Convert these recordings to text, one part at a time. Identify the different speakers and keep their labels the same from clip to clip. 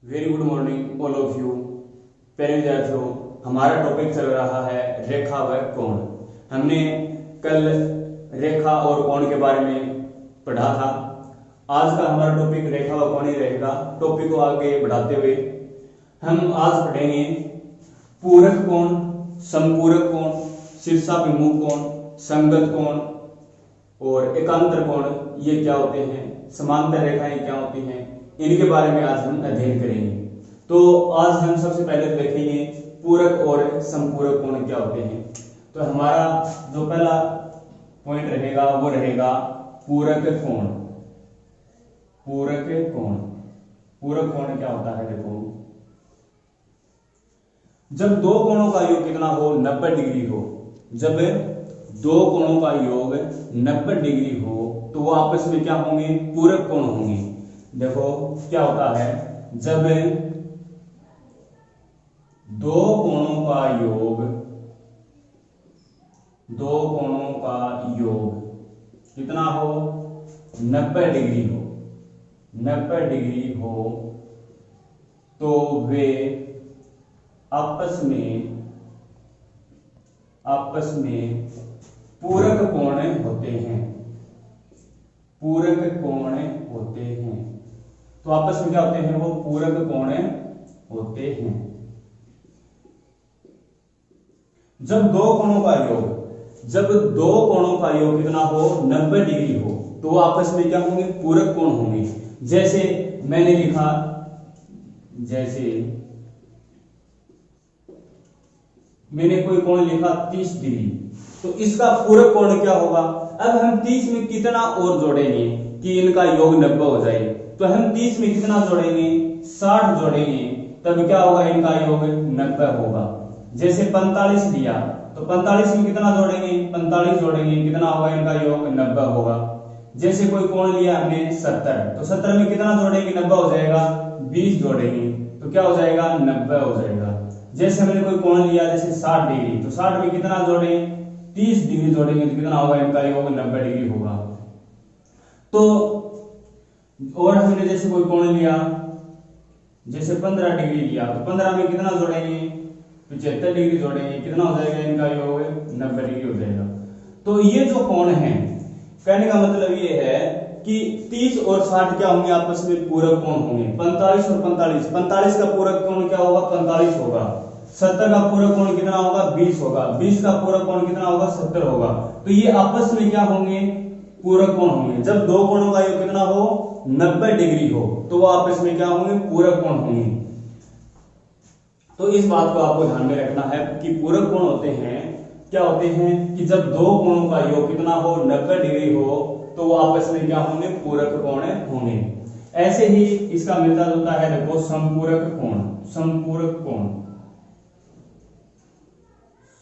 Speaker 1: Very good morning all of you. प्यारे विद्यार्थियों, हमारा टॉपिक चल रहा है रेखा व कोण। हमने कल रेखा और कोण के बारे में पढ़ा था। आज का हमारा टॉपिक रेखा व कोण ही रहेगा। टॉपिक को आगे बढ़ाते हुए हम आज पढ़ेंगे पूरक कोण, संपूरक कोण, शीर्षाभिमुख कोण, संगत कोण और एकांतर कोण ये क्या होते हैं, समांतर रेखाएं क्या होती हैं, इनके बारे में आज हम अध्ययन करेंगे। तो आज हम सबसे पहले देखेंगे पूरक और संपूरक कोण क्या होते हैं। तो हमारा जो पहला पॉइंट रहेगा वो रहेगा पूरक कोण। पूरक कोण, पूरक कोण क्या होता है? देखो, जब दो कोणों का योग कितना हो, 90 डिग्री हो, जब दो कोणों का योग 90 डिग्री हो तो वो आपस में क्या होंगे? पूरक कोण होंगे। देखो क्या होता है, जब दो कोणों का योग कितना हो, 90 डिग्री हो, 90 डिग्री हो तो वे आपस में पूरक कोण होते हैं। पूरक कोण होते हैं। तो आपस में क्या होते हैं? वो पूरक कोण होते हैं। जब दो कोणों का योग कितना हो, 90 डिग्री हो, तो वो आपस में क्या होंगे? पूरक कोण होंगे। जैसे मैंने लिखा, जैसे मैंने कोई कोण लिखा 30 डिग्री, तो इसका पूरक कोण क्या होगा? अब हम 30 में कितना और जोड़ेंगे कि इनका योग 90 हो जाए? तो हम 30 में कितना जोड़ेंगे? 60 जोड़ेंगे, तब क्या होगा? इनका योग 90 होगा। जैसे 45 लिया तो 45 में कितना जोड़ेंगे? 45 जोड़ेंगे, कितना होगा? इनका योग 90 होगा। जैसे कोई कोण लिया हमने 70, तो 70 में कितना जोड़ेंगे? 90 हो जाएगा। 20 जोड़ेंगे तो क्या हो जाएगा? 90 हो जाएगा। जैसे हमने कोई कोण लिया जैसे 60 डिग्री, तो 60 में कितना जोड़ेंगे? 30 डिग्री जोड़ेंगे तो कितना होगा? इनका योग 90 डिग्री होगा। तो और हमने जैसे कोई कोण लिया जैसे 15 डिग्री लिया, तो 15 में कितना जोड़ेंगे? 75 डिग्री जोड़ेंगे, कितना हो जाएगा? इनका योग 90 डिग्री हो जाएगा। तो ये जो कोण है, कहने का मतलब ये है कि 30 और 60 क्या होंगे? आपस में पूरक कोण होंगे। 45 और 45 का पूरक कोण क्या होगा? 45 होगा। 70 का पूरक कोण कितना होगा? 20 होगा। 20 का पूरक कोण कितना होगा? 70 होगा। तो ये आपस में क्या होंगे? पूरक कोण होंगे। जब दो कोणों का योग कितना हो, 90 डिग्री हो, तो वो आपस में क्या होंगे? पूरक कोण होंगे। तो इस बात को आपको ध्यान में रखना है कि पूरक कोण होते हैं, क्या होते हैं कि जब दो कोणों का योग कितना हो, 90 डिग्री हो, तो वो आपस में क्या होंगे? पूरक कोण होंगे। ऐसे ही इसका मिलता जुलता है, देखो, संपूरक कोण। संपूरक कोण,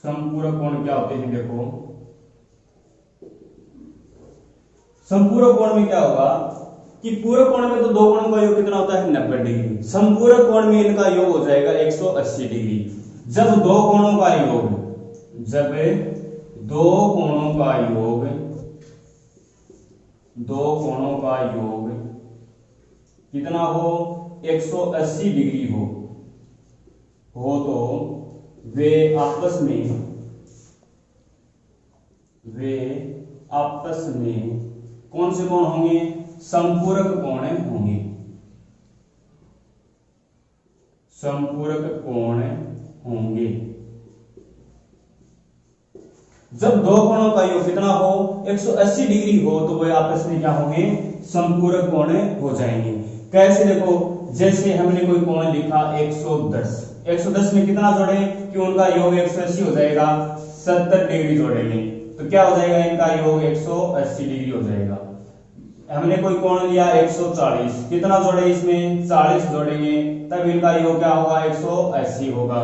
Speaker 1: संपूरक कोण क्या होते हैं? देखो, संपूरक कोण में क्या होगा कि पूरक कोण में तो दो कोणों का योग कितना होता है? 90 डिग्री। संपूरक कोण में इनका योग हो जाएगा 180 डिग्री। जब दो कोणों का योग कितना हो, 180 डिग्री हो तो वे आपस में कौन से कोण होंगे? संपूरक कोण होंगे। संपूरक कोण होंगे। जब दो कोणों का योग कितना हो, 180 डिग्री हो, तो वे आपस में क्या होंगे? संपूरक कोण हो जाएंगे। कैसे? देखो, जैसे हमने कोई कोण लिखा 110 में कितना जोड़े कि उनका योग 180 हो जाएगा? 70 डिग्री जोड़ेंगे तो क्या हो जाएगा? इनका योग 180 डिग्री हो जाएगा। हमने कोई कोण लिया 140, कितना जोड़े? इसमें 40 जोड़ेंगे, तब इनका योग क्या होगा? 180 होगा।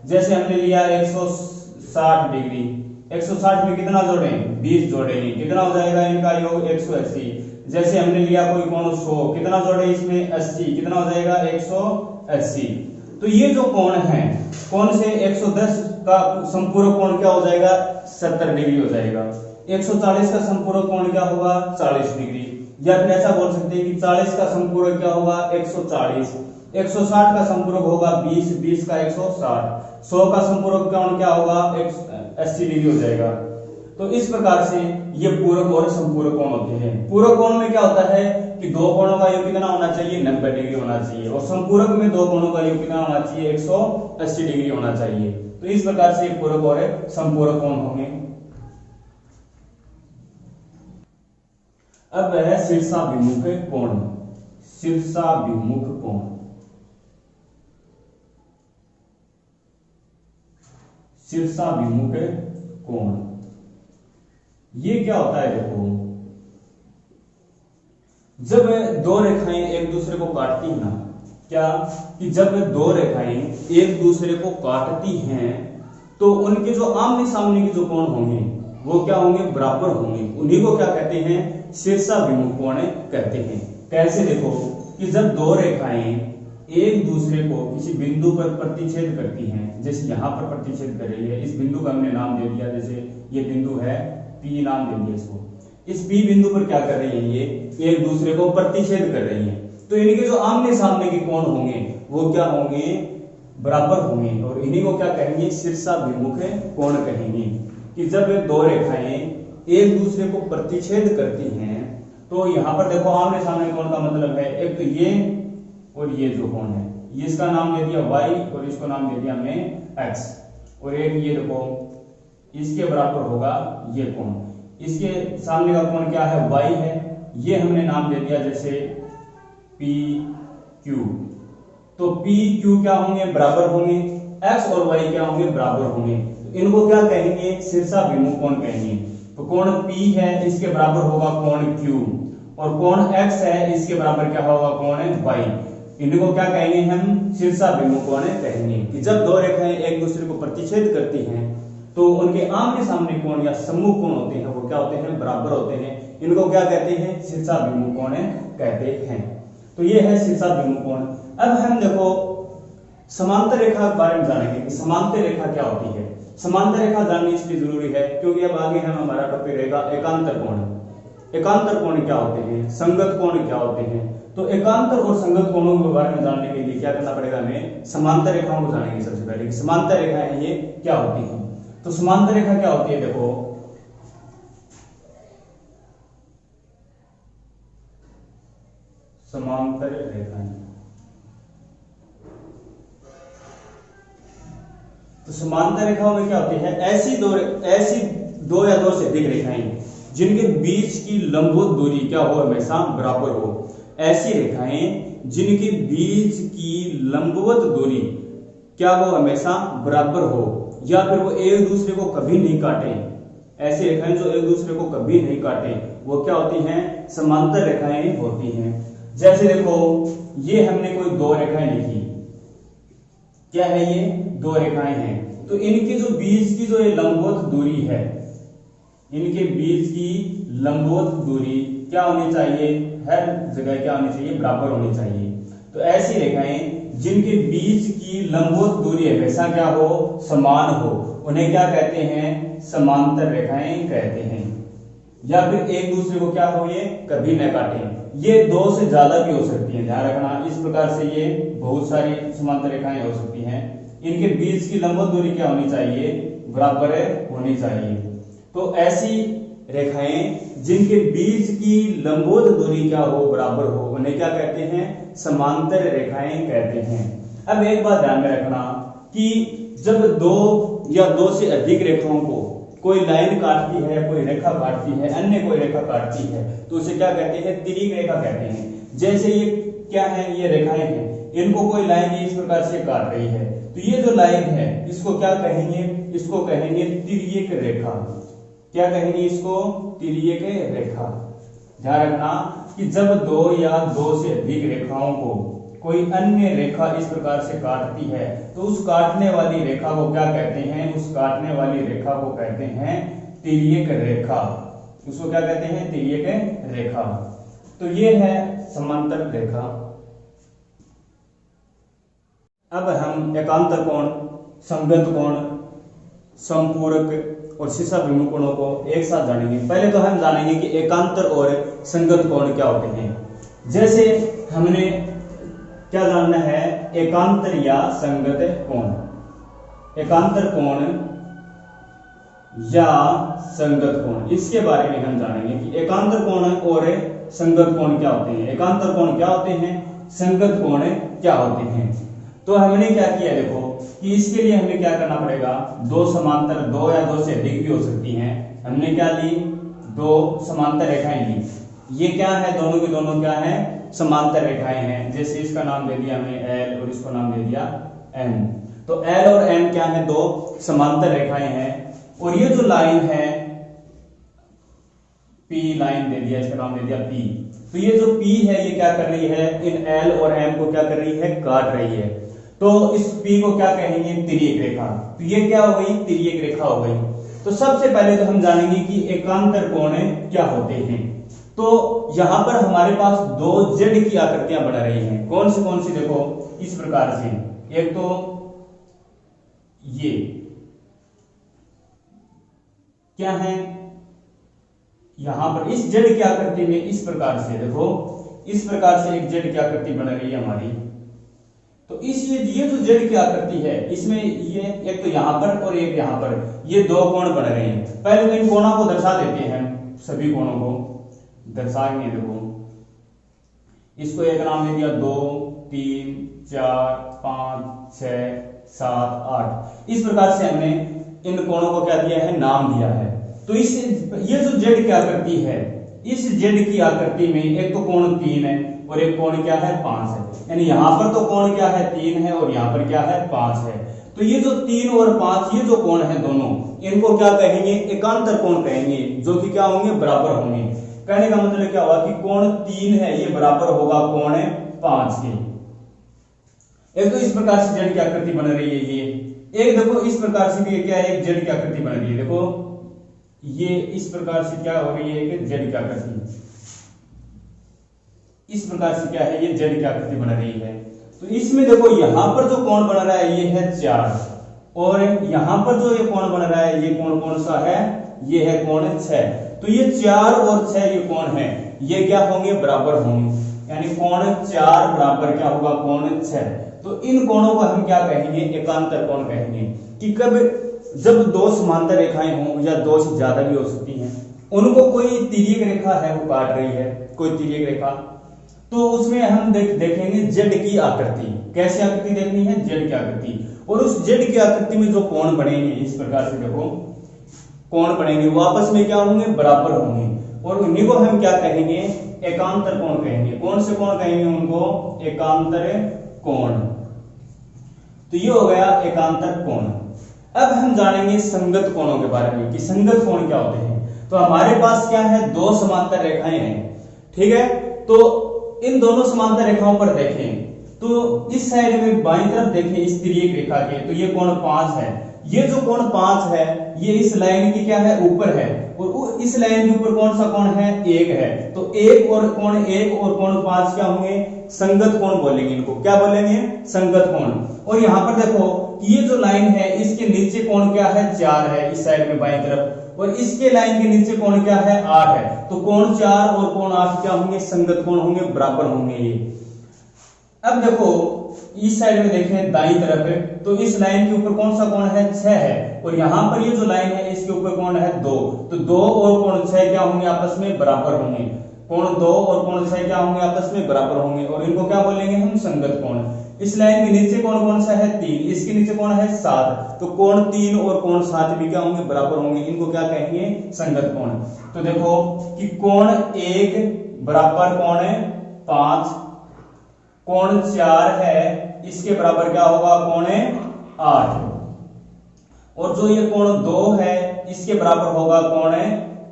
Speaker 1: जैसे हमने लिया 160 डिग्री, 160 में कितना जोड़े? 20 जोड़ेंगे, कितना हो जाएगा? इनका योग 180। जैसे हमने लिया कोई कोण 100, कितना जोड़े? इसमें 80, कितना हो जाएगा? 180। तो ये जो कोण है, कोण से 110 का संपूरक कोण क्या हो जाएगा? 70 डिग्री हो जाएगा। 140 का संपूरक कोण क्या होगा? 40 डिग्री। या फिर ऐसा बोल सकते हैं कि 40 का संपूरक क्या होगा? 140। 160 का संपूरक होगा 20, 20 का 160, 100 का संपूरक कोण क्या होगा 80 डिग्री हो जाएगा। तो इस प्रकार से ये पूरक और संपूरक कोण होते हैं। पूरक कोण में क्या होता है कि दो कोणों का योग कितना होना चाहिए 90 डिग्री होना चाहिए, और संपूरक में दो कोणों का योग कितना होना चाहिए 180 डिग्री होना चाहिए। तो इस प्रकार से पूरक और संपूरक कोण होंगे। अब है शीर्षाभिमुख कोण। शीर्षाभिमुख कोण, शीर्षाभिमुख कोण ये क्या होता है? देखो, जब दो रेखाएं एक दूसरे को काटती हैं ना, क्या कि जब दो रेखाएं एक दूसरे को काटती हैं तो उनके जो आमने सामने के जो कोण होंगे वो क्या होंगे बराबर होंगे। उन्हीं को क्या कहते हैं शीर्षाभिमुख कोण कहते हैं। कैसे? देखो कि जब दो रेखाएं एक दूसरे को किसी बिंदु पर प्रतिच्छेद करती हैं, जैसे यहां पर प्रतिच्छेद कर रही है, इस बिंदु का हमने नाम दे दिया, जैसे ये बिंदु है P नाम दे दिया इसको। इस P बिंदु पर क्या कर रही है ये एक दूसरे को प्रतिच्छेद कर रही है, तो इनके जो आमने सामने के कोण होंगे वो क्या होंगे बराबर होंगे, और इन्हीं को क्या कहेंगे शीर्षाभिमुख कोण कहेंगे। कि जब दो रेखाएं एक दूसरे को प्रतिच्छेद करती हैं तो यहां पर देखो आमने सामने कोण का मतलब है एक तो ये और ये जो कोण है, ये इसका नाम दे दिया y और इसको नाम दे दिया हमने x, और एक ये देखो इसके बराबर होगा ये कोण, इसके सामने का कोण क्या है y है, ये हमने नाम दे दिया जैसे p q। तो p q क्या होंगे बराबर होंगे, x और y क्या होंगे बराबर होंगे, तो इनको क्या कहेंगे शीर्षाभिमुख कोण कहेंगे। तो कोण p है इसके बराबर होगा कोण q, और कोण x है इसके बराबर क्या होगा कोण y। इनको क्या कहेंगे हम शीर्षाभिमुख कोण कहेंगे। कि जब दो रेखाएं एक दूसरे को प्रतिच्छेद करती हैं तो उनके आमने सामने कोण या सम्मुख कोण होते हैं वो क्या होते हैं बराबर होते हैं। इनको क्या कहते हैं शीर्षाभिमुख कोण कहते हैं। तो ये है शीर्षाभिमुख कोण। अब हम देखो समांतर रेखा के बारे में जानेंगे कि समांतर रेखा क्या होती है। समांतर रेखा जाननी इसलिए जरूरी है क्योंकि अब आगे हम हमारा टॉपिक रहेगा एकांतर कोण। एकांतर कोण क्या होते हैं, संगत कोण क्या होते हैं। तो एकांतर और संगत कोणों के बारे में जानने के लिए क्या करना पड़ेगा हमें समांतर रेखाओं को जानेंगे। सबसे पहले समांतर रेखाएं ये क्या होती हैं। तो समांतर रेखा क्या होती है, देखो समांतर रेखाएं, तो समांतर रेखाओं में क्या होती है ऐसी दो या दो से अधिक रेखाएं जिनके बीच की लंबवत दूरी क्या हो हमेशा बराबर हो। ऐसी रेखाएं जिनके बीच की लंबवत दूरी क्या हो हमेशा बराबर हो, या फिर वो एक दूसरे को कभी नहीं काटे। ऐसी रेखाएं जो एक दूसरे को कभी नहीं काटे वो क्या होती हैं समांतर रेखाएं होती हैं। जैसे देखो ये हमने कोई दो रेखाएं लिखी, क्या है ये दो रेखाएं हैं, तो इनके जो बीच की जो ये लंबवत दूरी है, इनके बीच की लंबवत दूरी क्या होनी चाहिए, हर जगह क्या होनी चाहिए बराबर होनी चाहिए। तो ऐसी रेखाएं जिनके बीच की लंबवत दूरी हमेशा क्या हो समान हो उन्हें क्या कहते हैं समांतर रेखाएं कहते हैं। या फिर एक दूसरे को क्या हो ये कभी न काटें। ये दो से ज्यादा भी हो सकती है, ध्यान रखना। इस प्रकार से ये बहुत सारी समांतर रेखाएं हो सकती हैं। इनके बीच की लंबवत दूरी क्या होनी चाहिए बराबर होनी चाहिए। तो ऐसी रेखाएं जिनके बीच की लंबवत दूरी क्या हो बराबर हो उन्हें क्या कहते हैं समांतर रेखाएं कहते हैं। अब एक बात ध्यान में रखना कि जब दो या दो से अधिक रेखाओं को कोई लाइन काटती है, कोई रेखा काटती है, अन्य कोई रेखा काटती है तो उसे क्या कहते हैं तिर्यक रेखा कहते हैं। जैसे ये क्या है ये रेखाएं हैं, इनको कोई लाइन इस प्रकार से काट रही है तो ये जो लाइन है इसको क्या कहेंगे, इसको कहेंगे तिर्यक रेखा। क्या कहेंगे इसको तिर्यक रेखा। ध्यान रखना कि जब दो या दो से अधिक रेखाओं को कोई अन्य रेखा इस प्रकार से काटती है तो उस काटने वाली रेखा को क्या कहते हैं, उस काटने वाली रेखा को कहते हैं तिर्यक रेखा। उसको क्या कहते हैं तिर्यक रेखा। तो ये है समांतर रेखा। अब हम एकांतर कोण, संगत कोण, संपूरक और शीर्षाभिमुख कोणों को एक साथ जानेंगे। पहले तो हम जानेंगे कि एकांतर और संगत कोण क्या होते हैं। जैसे हमने क्या जानना है, एकांतर या संगत कोण। एकांतर कोण या संगत कोण, इसके बारे में हम जानेंगे कि एकांतर कोण और संगत कोण क्या होते हैं, एकांतर कोण क्या होते हैं, संगत कोण क्या होते हैं। तो हमने क्या किया, देखो कि इसके लिए हमें क्या करना पड़ेगा, दो समांतर, दो या दो से अधिक भी हो सकती हैं। हमने क्या ली, दो समांतर रेखाएं ली। ये क्या है, दोनों के दोनों क्या है, समांतर रेखाएं हैं। जैसे इसका नाम दे दिया हमने L और इसको नाम दे दिया M। तो L और M क्या है, दो समांतर रेखाएं हैं। और ये जो लाइन है P लाइन दे दिया, इसका नाम दे दिया P। तो ये जो P है ये क्या कर रही है, इन L और M को क्या कर रही है, काट रही है। तो इस P को क्या कहेंगे, तिर्यक रेखा। तो ये क्या हो गई, तिर्यक रेखा हो गई। तो सबसे पहले तो हम जानेंगे कि एकांतर कोण क्या होते हैं। तो यहां पर हमारे पास दो जेड की आकृतियां बन रही हैं। कौन सी, देखो इस प्रकार से। एक तो ये क्या है, यहां पर इस जेड की आकृति में इस प्रकार से, देखो इस प्रकार से एक जेड की आकृति बन रही है हमारी। तो इस ये जो जेड की आकृति है, इसमें ये एक तो यहां पर और एक यहां पर, ये दो कोण बन रहे हैं। पहले तो इन कोणों को दर्शा देते हैं, सभी कोणों को दर्शाएंगे। देखो इसको एक नाम दे दिया 2 3 4 5 6 7 8। इस प्रकार से हमने इन कोणों को क्या दिया है, नाम दिया है। तो इस ये जो जेड की आकृति है, इस जेड की आकृति में एक तो कोण 3 है और एक कोण क्या है, 5 है। यानी यहां पर तो कोण क्या है, 3 है और यहां पर क्या है, 5 है। तो ये जो 3 और 5 ये जो कोण है दोनों, इनको क्या कहेंगे, एकांतर कोण कहेंगे, जो कि क्या होंगे, बराबर होंगे। कहने का मतलब क्या हुआ कि कोण 3 है ये बराबर होगा कोण 5 के। एक तो इस प्रकार से जेड की आकृति बन रही है ये, एक देखो इस प्रकार से भी क्या है, एक जेड की आकृति बन रही है। देखो ये इस प्रकार से क्या हो रही है, एक जेड की आकृति, इस प्रकार से क्या है, ये जेड की आकृति बन रही है। तो इसमें देखो यहां पर जो कोण बन रहा है ये है 4 और यहां पर जो ये कोण बन रहा है ये कोण कौन सा है, ये है कोण 6। तो ये 4 और 6 ये कोण है, ये क्या होंगे, बराबर होंगे। यानी कोण 4 बराबर क्या होगा, कोण 6। तो इन कोणों को हम क्या कहेंगे, एकांतर कोण कहेंगे। कि कब, जब दो समांतर रेखाएं हों या दो से ज्यादा भी हो सकती हैं, उनको कोई तिर्यक रेखा है वो काट रही है, कोई तिर्यक रेखा, तो उसमें हम देखेंगे जेड की आकृति। कैसी आकृति देखनी है, जेड की आकृति। और उस जेड की आकृति में जो कोण बनेंगे, इस प्रकार से देखो कोण बनेंगे, वो आपस में क्या होंगे, बराबर होंगे। और उन्हीं को हम क्या कहेंगे, एकांतर कोण कहेंगे। कौन से कोण कहेंगे उनको, एकांतर कोण। तो ये हो गया एकांतर कोण। अब हम जानेंगे संगत कोणों के बारे में कि संगत कोण क्या होते हैं। तो हमारे पास क्या है, दो समांतर रेखाएं हैं, ठीक है। तो इन दोनों समांतर रेखाओं पर देखें तो इस साइड में बाईं तरफ देखें इस तिर्यक रेखा के, तो ये कोण 5 है। ये जो कोण 5 है ये इस लाइन की क्या है, ऊपर है। और इस लाइन के ऊपर कौन सा कोण है, 1 है। तो 1 और कोण 5 क्या होंगे, संगत कोण बोलेंगे इनको। क्या बोलेंगे, संगत कोण। और यहां पर देखो कि ये जो लाइन है इसके नीचे कोण क्या है, 4 है इस साइड में बाईं तरफ, और इसके लाइन के नीचे कोण क्या है, 8 है। तो कोण 4 और कोण 8 क्या होंगे, संगत कोण होंगे, बराबर होंगे ये। अब देखो इस साइड में देखें दाईं तरफ है, तो इस लाइन के ऊपर कौन सा कोण है, 6 है। और यहां पर ये जो लाइन है इसके ऊपर कोण है 2। तो 2 और कोण 6 क्या होंगे, आपस में बराबर होंगे। कोण 2 और कोण 6 क्या होंगे, आपस में बराबर होंगे। और इनको क्या बोलेंगे हम, संगत कोण। इस लाइन के नीचे कोण कौन सा है, 3, इसके नीचे कोण है 7। तो कोण 3 और कोण 7 भी क्या होंगे, बराबर होंगे। इनको क्या कहेंगे, संगत कोण। तो देखो कि कोण 1 बराबर कोण 5, कोण 4 है इसके बराबर क्या होगा, कोण 8। और जो ये कोण 2 है इसके बराबर होगा कोण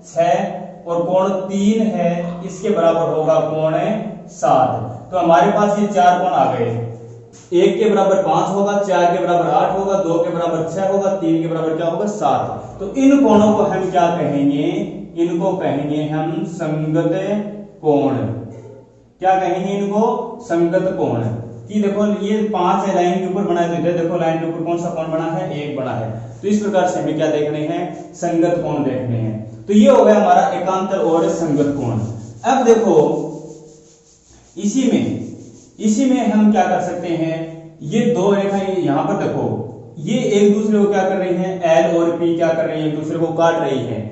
Speaker 1: 6। और कोण 3 है इसके बराबर होगा कोण 7। तो हमारे पास ये 4 कोण आ गए। 1 के बराबर 5 होगा, 4 के बराबर 8 होगा, 2 के बराबर 6 होगा, 3 के बराबर क्या होगा, 7। तो इन कोणों को हम क्या कहेंगे, इनको कहेंगे हम संगत कोण। क्या कहेंगे इनको, संगत कोण। कि देखो ये 5 है लाइन के ऊपर बना है, तो देखो लाइन के ऊपर कौन सा कोण बना है, 1 बना है। तो इस प्रकार से हमें क्या देखने हैं, संगत कोण देखने हैं। तो ये हो गया हमारा एकांतर और संगत कोण। अब देखो इसी में इसी में हम क्या कर सकते हैं, ये दो रेखाएं यहां पर देखो, ये एक दूसरे को क्या कर रही हैं, एल और पी क्या कर रही है, एक दूसरे को काट रही है।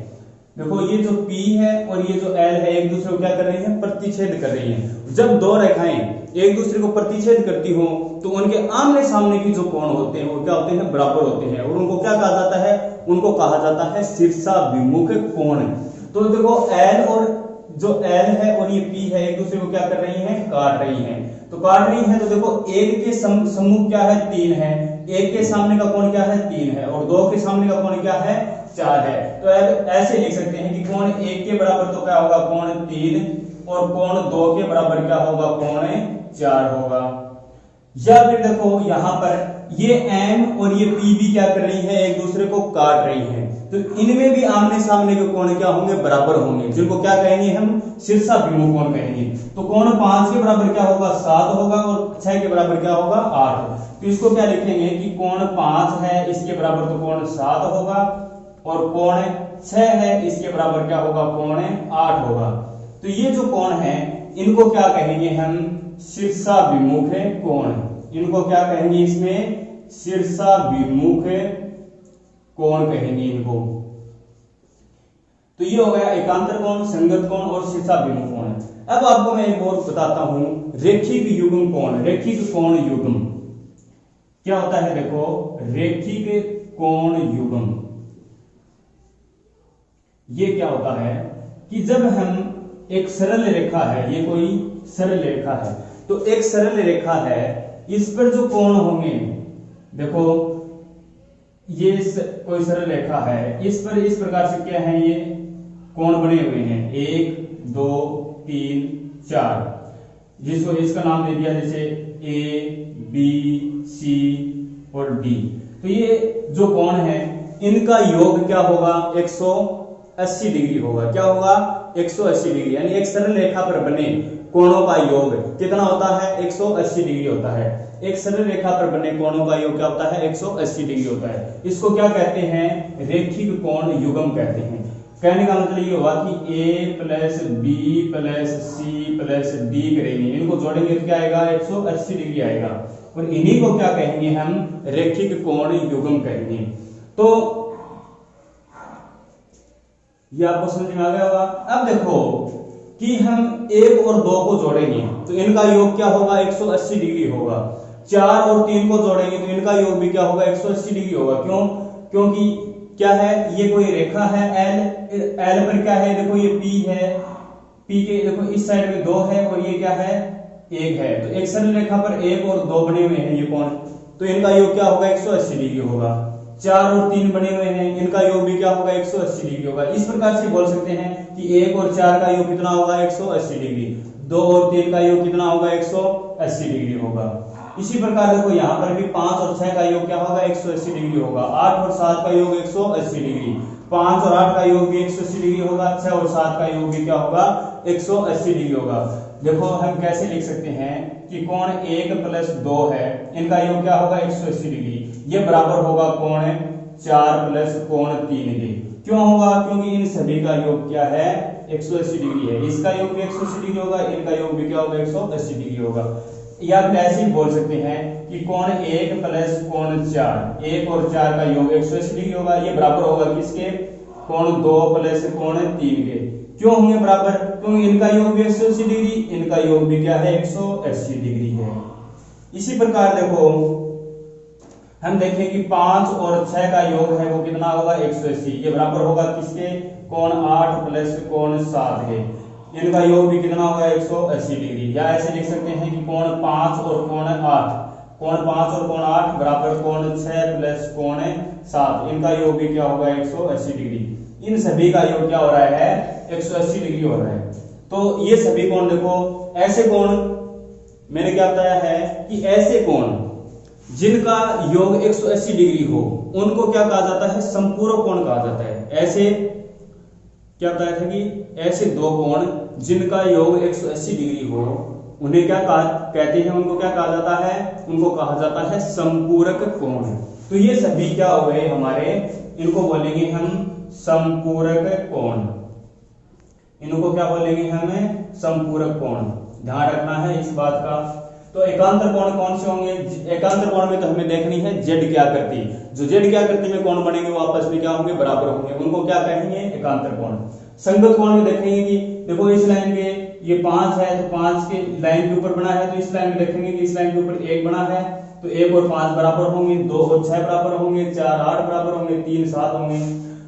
Speaker 1: देखो ये जो पी है और ये जो एल है एक दूसरे को क्या कर रही है, प्रतिच्छेद कर रही है। जब दो रेखाएं एक दूसरे को प्रतिच्छेद करती हो तो उनके आमने सामने की जो कोण होते हैं वो क्या होते हैं, बराबर होते हैं, और उनको क्या कहा जाता है, उनको कहा जाता है शीर्षाभिमुख कोण। तो देखो एल और जो एल है और ये पी है एक दूसरे को क्या कर रही है, काट रही है। तो काट रही है तो देखो एक के सम्मुख क्या है, 3 है, एक के सामने का कोण क्या है, 3 है, और दो के सामने का कोण क्या है, 4 है। तो अब ऐसे लिख सकते हैं कि कोण 1 के बराबर तो क्या होगा, कोण 3, और कोण 2 के बराबर क्या होगा, कोण 4 होगा। या फिर देखो यहां पर ये एम और ये पी भी क्या कर रही है, एक दूसरे को काट रही है, तो इनमें भी आमने सामने के कोण क्या होंगे, बराबर होंगे, जिनको क्या कहेंगे हम, शीर्षाभिमुख कोण कहेंगे। तो कोण 5 के बराबर क्या होगा, 7 होगा, और 6 के बराबर क्या होगा, 8। तो इसको क्या लिखेंगे कि कोण 5 है इसके बराबर तो कोण 7 होगा, और कोण 6 है इसके बराबर क्या होगा, कोण 8 होगा। तो ये जो कोण है इनको क्या कहेंगे हम, शीर्षाभिमुख कोण। इनको क्या कहेंगे, इसमें शीर्षाभिमुख कोण कहेंगे इनको। तो ये हो गया एकांतर कोण, संगत कोण और शीर्षाभिमुख कोण। अब आपको मैं एक और बताता हूं, रेखिक युग्म कोण। रेखिक कोण युग्म क्या होता है, देखो रेखिक कोण युग्म ये क्या होता है कि जब हम एक सरल रेखा है, ये कोई सरल रेखा है, तो एक सरल रेखा है, इस पर जो कोण होंगे, देखो ये कोई सरल रेखा है, इस पर इस प्रकार से क्या है, ये कोण बने हुए हैं, 1 2 3 4, जिसको इसका नाम दे दिया जैसे ए बी सी और डी। तो ये जो कोण है इनका योग क्या होगा, 180 डिग्री होगा। क्या होगा, 180 डिग्री, यानी एक सरल रेखा पर बने कोणों का योग कितना होता है, 180 डिग्री होता है। एक सरल रेखा पर बने कोणों का योग क्या होता है, 180 डिग्री होता है। इसको क्या कहते हैं, रेखिक कोण युग्म कहते हैं। कहने का मतलब ये हुआ कि A plus B plus C plus D करेंगे, इनको जोड़ेंगे तो क्या आएगा, 180 डिग्री आएगा, और इन्हीं को क्या कहेंगे हम, रेखिक कोण युग्म कहेंगे। तो ये आपको समझ में आ गया होगा। अब देखो कि हम 1 और 2 को जोड़ेंगे तो इनका योग क्या होगा, 180 डिग्री होगा। 4 और 3 को जोड़ेंगे तो इनका योग भी क्या होगा, 180 डिग्री होगा। क्यों, क्योंकि क्या है, ये कोई रेखा है एल पर क्या है, देखो ये पी है, पी के देखो इस साइड में 2 है और ये क्या है, 1 है। तो एक सरल रेखा पर 1 और 2 बने हुए हैं ये कोण, तो इनका योग क्या होगा, 180 डिग्री होगा। 4 और 3 बने हुए हैं, इनका योग भी क्या होगा, 180 डिग्री होगा। इस प्रकार से बोल सकते हैं कि 1 और 4 का योग कितना होगा, 180 डिग्री, 2 और 3 का योग कितना होगा, 180 डिग्री होगा। इसी प्रकार देखो यहाँ पर भी 5 और 6 का योग क्या होगा, 180 डिग्री होगा। 8 और 7 का योग 180 डिग्री, 5 और 8 का योग भी 180 डिग्री होगा, 6 और 7 का योग भी क्या होगा, 180 डिग्री होगा। देखो हम कैसे लिख सकते हैं कि कोण 1 प्लस 2 है, इनका योग क्या होगा, 180 डिग्री, ये बराबर होगा कोण 4 प्लस कोण 3 के। क्यों होगा, क्योंकि इन सभी का योग क्या है, 180 डिग्री है। इसका योग भी 180 डिग्री होगा, इनका योग भी क्या होगा, 180 डिग्री होगा। या ऐसे ही बोल सकते हैं कि कोण 1 प्लस कोण 4, 1 और 4 का योग 180 डिग्री होगा, ये बराबर होगा किसके, कोण 2 प्लस कोण 3 के। क्यों होंगे बराबर, क्योंकि इनका योग भी 180 डिग्री, इनका योग भी क्या है, 180 डिग्री है। इसी प्रकार देखो हम देखें कि 5 और 6 का योग है वो कितना होगा, 180, ये बराबर होगा किसके, कोण 8 प्लस कोण 7 के। इनका योग भी कितना होगा, 180 डिग्री। या ऐसे लिख सकते हैं कि कोण 5 और कोण 8, कोण 5 और कोण 8 बराबर कोण 6 प्लस कोण 7, इनका योग भी क्या होगा, 180 डिग्री। इन सभी का योग क्या हो रहा है, 180 डिग्री हो रहा है। तो ये सभी कोण देखो, ऐसे कोण मैंने क्या बताया है कि ऐसे कोण जिनका योग 180 डिग्री हो उनको क्या कहा जाता है, संपूरक कोण कहा जाता है। ऐसे क्या बताया था कि ऐसे दो कोण जिनका योग 180 डिग्री हो उन्हें क्या कहते हैं, उनको क्या कहा जाता है, उनको कहा जाता है संपूरक कोण। तो ये सभी क्या हो गए हमारे, इनको बोलेंगे हम संपूरक कोण। इनको क्या बोलेंगे हमें, संपूरक कोण। ध्यान रखना है इस बात का। तो एकांतर कोण कौन से होंगे? एकांतर कोण में तो हमें देखनी है जेड की आकृति। जो जेड की आकृति में कोण बनेंगे वो आपस में क्या होंगे? बराबर होंगे। उनको क्या कहेंगे? एकांतर कोण। संगत कोण में देखेंगे कि देखो इस लाइन के ये 5 है तो 5 के लाइन के ऊपर बना है, तो इस लाइन में देखेंगे कि इस लाइन के ऊपर 1 बना है तो 1 और 5 बराबर होंगे, 2 और 6 बराबर होंगे, 4 8 बराबर होंगे, 3 7 होंगे।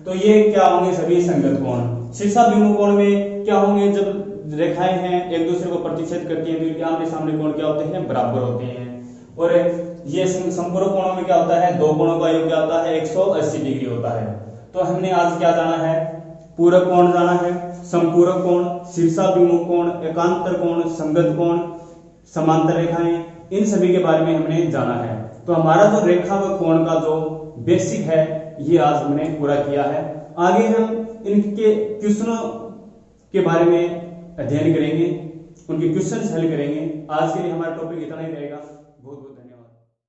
Speaker 1: तो ये क्या होंगे? सभी संगत कोण। शीर्षाभिमुख कोण में क्या होंगे? जब रेखाएं हैं एक दूसरे को प्रतिच्छेद करती हैं तो इनके आमने सामने कोण क्या होते हैं? बराबर होते हैं। और ये संपूरक कोणों में क्या होता है? दो कोणों का योग क्या होता है? 180 डिग्री होता है। तो हमने आज क्या जाना है? पूरक कोण जाना है, संपूरक कोण, शीर्षाभिमुख कोण, एकांतर कोण, संगत कोण, समांतर रेखाएं, इन सभी के बारे में हमने जाना है। तो हमारा जो रेखा व कोण का जो बेसिक है ये आज हमने पूरा किया है। आगे हम इनके क्वेश्चनों के बारे में अध्ययन करेंगे, उनके क्वेश्चन हल करेंगे। आज के लिए हमारा टॉपिक इतना ही रहेगा। बहुत बहुत